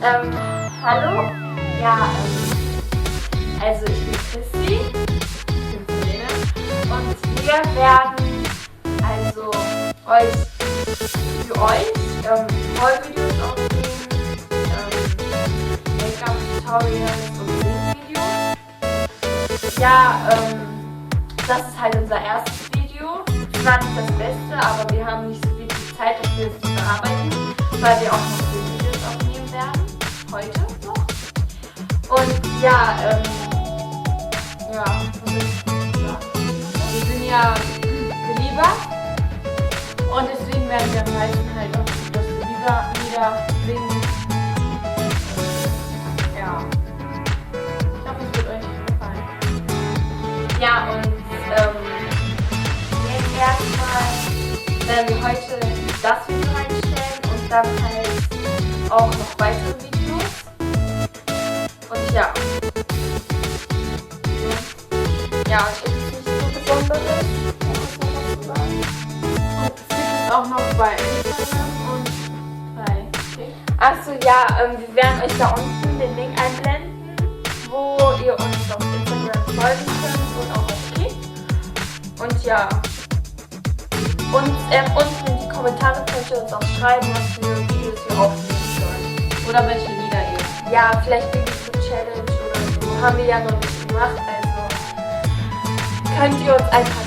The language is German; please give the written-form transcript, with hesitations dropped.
Hallo? Ja, also ich bin Christi, ich bin Selene und wir werden also für euch Haul-Videos aufnehmen, Make-up-Tutorials und Sing-Videos. Ja, das ist halt unser erstes Video. Es war nicht das Beste, aber wir haben nicht so viel Zeit dafür, es zu bearbeiten, weil wir auch noch Videos aufnehmen werden. Heute noch. Und ja, wir sind ja Belieber und deswegen werden wir am meisten halt auch das Belieber-Lieder singen. Ja, ich hoffe, es wird euch gefallen. Ja, und jetzt erstmal werden wir heute das Video reinstellen und dann halt auch noch weitere Videos. Und ja. Ja, und es ist nicht so Besonderes. Und es gibt es auch noch bei Instagram und bei TikTok. Achso, ja, wir werden euch da unten den Link einblenden, wo ihr uns auf Instagram folgen könnt und auch auf TikTok. Und ja. Und unten in die Kommentare könnt ihr uns auch schreiben, was für Videos wir aufnehmen sollen. Oder welche Lieder ihr. Ja, vielleicht Baby-Food-Challenge oder so. Haben wir ja noch nicht gemacht, also könnt ihr uns einfach